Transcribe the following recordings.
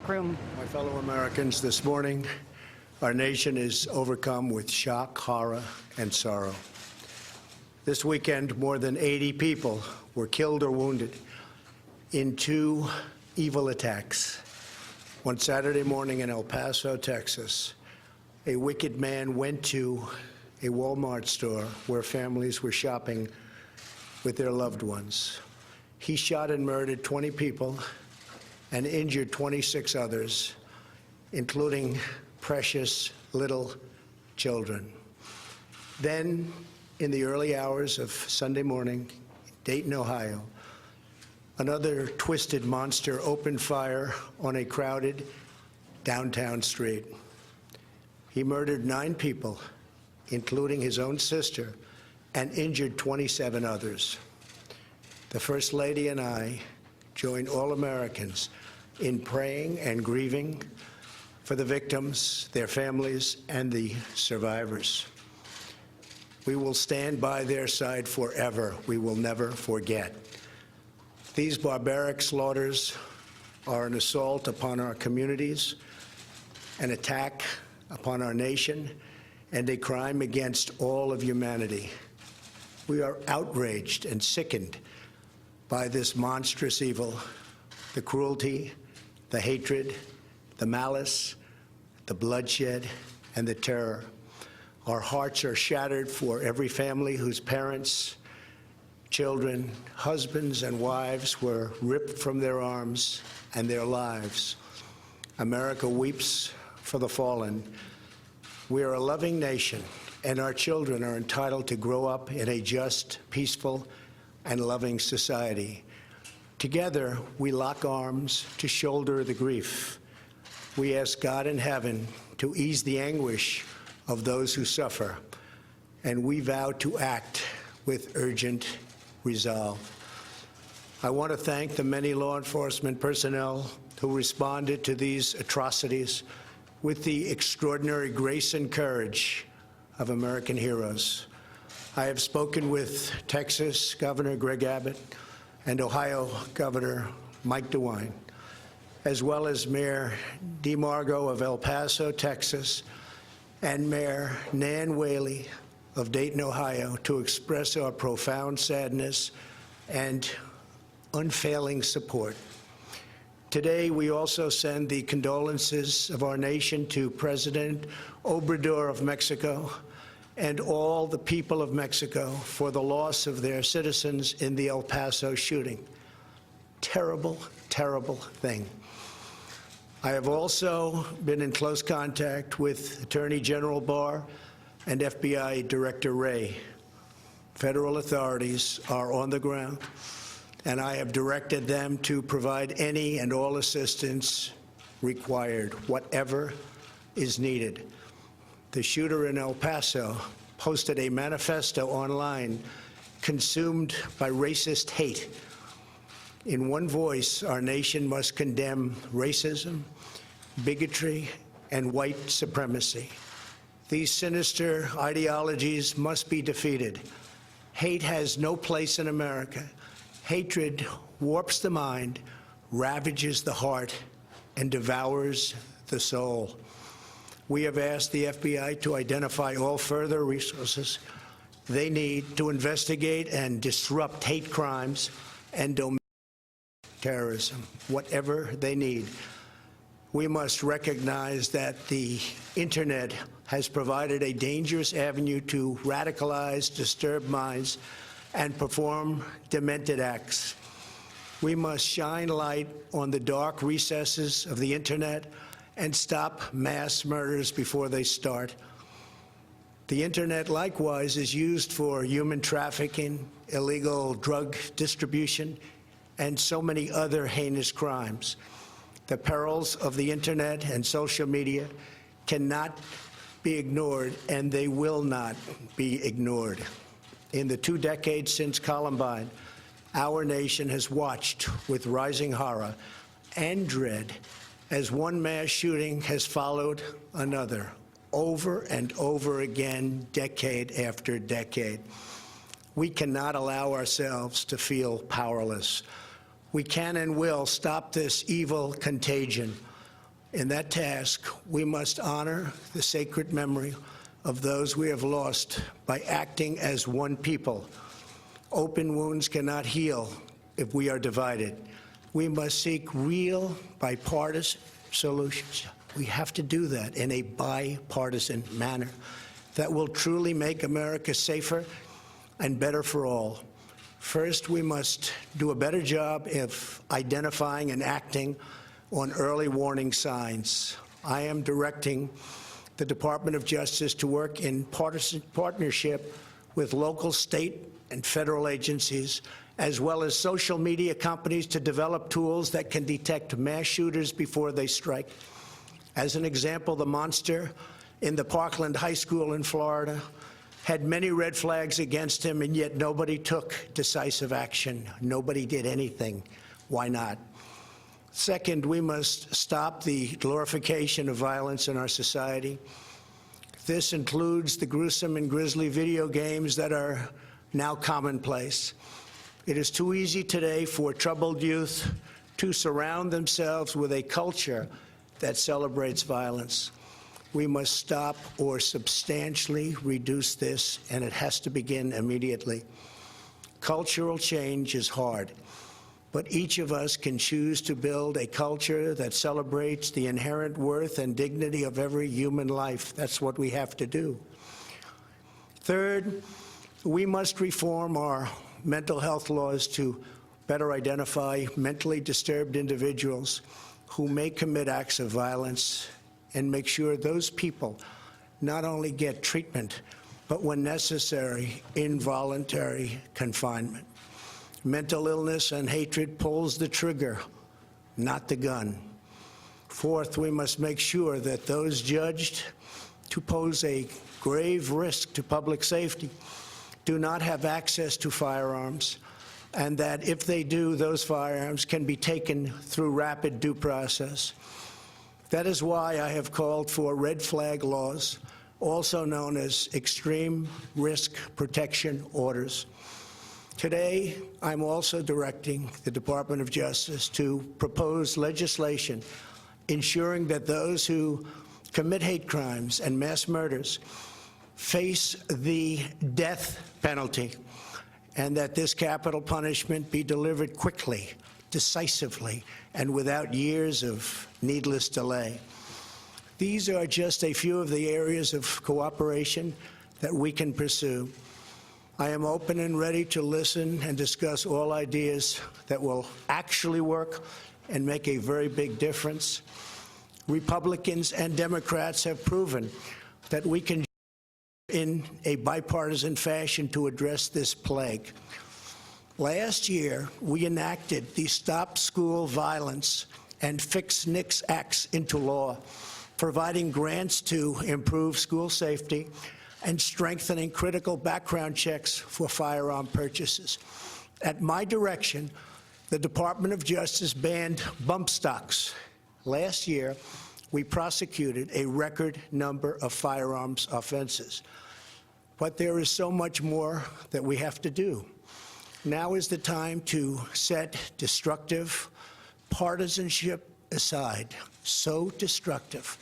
room. My fellow Americans, this morning, our nation is overcome with shock, horror, and sorrow. This weekend, more than 80 people were killed or wounded in two evil attacks. One Saturday morning in El Paso, Texas, a wicked man went to a Walmart store where families were shopping with their loved ones. He shot and murdered 20 people and injured 26 others, including precious little children. Then, in the early hours of Sunday morning, Dayton, Ohio, another twisted monster opened fire on a crowded downtown street. He murdered 9 people, including his own sister, and injured 27 others. The First Lady and I join all Americans in praying and grieving for the victims, their families, and the survivors. We will stand by their side forever. We will never forget. These barbaric slaughters are an assault upon our communities, an attack upon our nation, and a crime against all of humanity. We are outraged and sickened by this monstrous evil, the cruelty, the hatred, the malice, the bloodshed, and the terror. Our hearts are shattered for every family whose parents, children, husbands, and wives were ripped from their arms and their lives. America weeps for the fallen. We are a loving nation, and our children are entitled to grow up in a just, peaceful, and loving society. Together, we lock arms to shoulder the grief. We ask God in heaven to ease the anguish of those who suffer, and we vow to act with urgent resolve. I want to thank the many law enforcement personnel who responded to these atrocities with the extraordinary grace and courage of American heroes. I have spoken with Texas Governor Greg Abbott and Ohio Governor Mike DeWine, as well as Mayor DeMargo of El Paso, Texas, and Mayor Nan Whaley of Dayton, Ohio, to express our profound sadness and unfailing support. Today, we also send the condolences of our nation to President Obrador of Mexico and all the people of Mexico for the loss of their citizens in the El Paso shooting. Terrible, terrible thing. I have also been in close contact with Attorney General Barr and FBI Director Wray. Federal authorities are on the ground, and I have directed them to provide any and all assistance required, whatever is needed. The shooter in El Paso posted a manifesto online consumed by racist hate. In one voice, our nation must condemn racism, bigotry, and white supremacy. These sinister ideologies must be defeated. Hate has no place in America. Hatred warps the mind, ravages the heart, and devours the soul. We have asked the FBI to identify all further resources they need to investigate and disrupt hate crimes and domestic terrorism, whatever they need. We must recognize that the Internet has provided a dangerous avenue to radicalize disturbed minds and perform demented acts. We must shine light on the dark recesses of the Internet and stop mass murders before they start. The Internet, likewise, is used for human trafficking, illegal drug distribution, and so many other heinous crimes. The perils of the Internet and social media cannot be ignored, and they will not be ignored. In the 2 decades since Columbine, our nation has watched with rising horror and dread as one mass shooting has followed another, over and over again, decade after decade. We cannot allow ourselves to feel powerless. We can and will stop this evil contagion. In that task, we must honor the sacred memory of those we have lost by acting as one people. Open wounds cannot heal if we are divided. We must seek real bipartisan solutions. We have to do that in a bipartisan manner that will truly make America safer and better for all. First, we must do a better job of identifying and acting on early warning signs. I am directing the Department of Justice to work in partnership with local, state, and federal agencies, as well as social media companies, to develop tools that can detect mass shooters before they strike. As an example, the monster in the Parkland High School in Florida had many red flags against him, and yet nobody took decisive action. Nobody did anything. Why not? Second, we must stop the glorification of violence in our society. This includes the gruesome and grisly video games that are now commonplace. It is too easy today for troubled youth to surround themselves with a culture that celebrates violence. We must stop or substantially reduce this, and it has to begin immediately. Cultural change is hard, but each of us can choose to build a culture that celebrates the inherent worth and dignity of every human life. That's what we have to do. Third, we must reform our mental health laws to better identify mentally disturbed individuals who may commit acts of violence, and make sure those people not only get treatment, but when necessary, involuntary confinement. Mental illness and hatred pulls the trigger, not the gun. Fourth, we must make sure that those judged to pose a grave risk to public safety do not have access to firearms, and that if they do, those firearms can be taken through rapid due process. That is why I have called for red flag laws, also known as extreme risk protection orders. Today, I'm also directing the Department of Justice to propose legislation ensuring that those who commit hate crimes and mass murders face the death penalty, and that this capital punishment be delivered quickly, decisively, and without years of needless delay. These are just a few of the areas of cooperation that we can pursue. I am open and ready to listen and discuss all ideas that will actually work and make a very big difference. Republicans and Democrats have proven that we can in a bipartisan fashion to address this plague. Last year, we enacted the Stop School Violence and Fix NICS Acts into law, providing grants to improve school safety and strengthening critical background checks for firearm purchases. At my direction, the Department of Justice banned bump stocks. Last year, we prosecuted a record number of firearms offenses. But there is so much more that we have to do. Now is the time to set destructive partisanship aside, so destructive,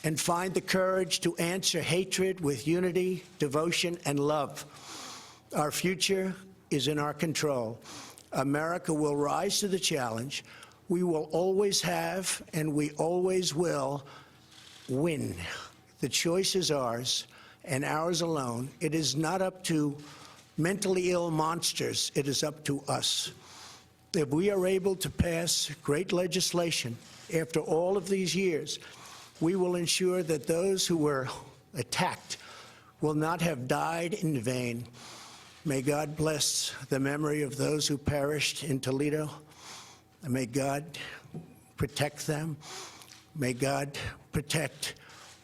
and find the courage to answer hatred with unity, devotion, and love. Our future is in our control. America will rise to the challenge. We will always have, and we always will, win. The choice is ours, and ours alone. It is not up to mentally ill monsters. It is up to us. If we are able to pass great legislation after all of these years, we will ensure that those who were attacked will not have died in vain. May God bless the memory of those who perished in Toledo. And may God protect them. May God protect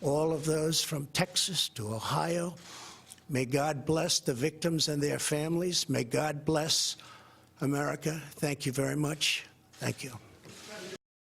all of those from Texas to Ohio. May God bless the victims and their families. May God bless America. Thank you very much. Thank you.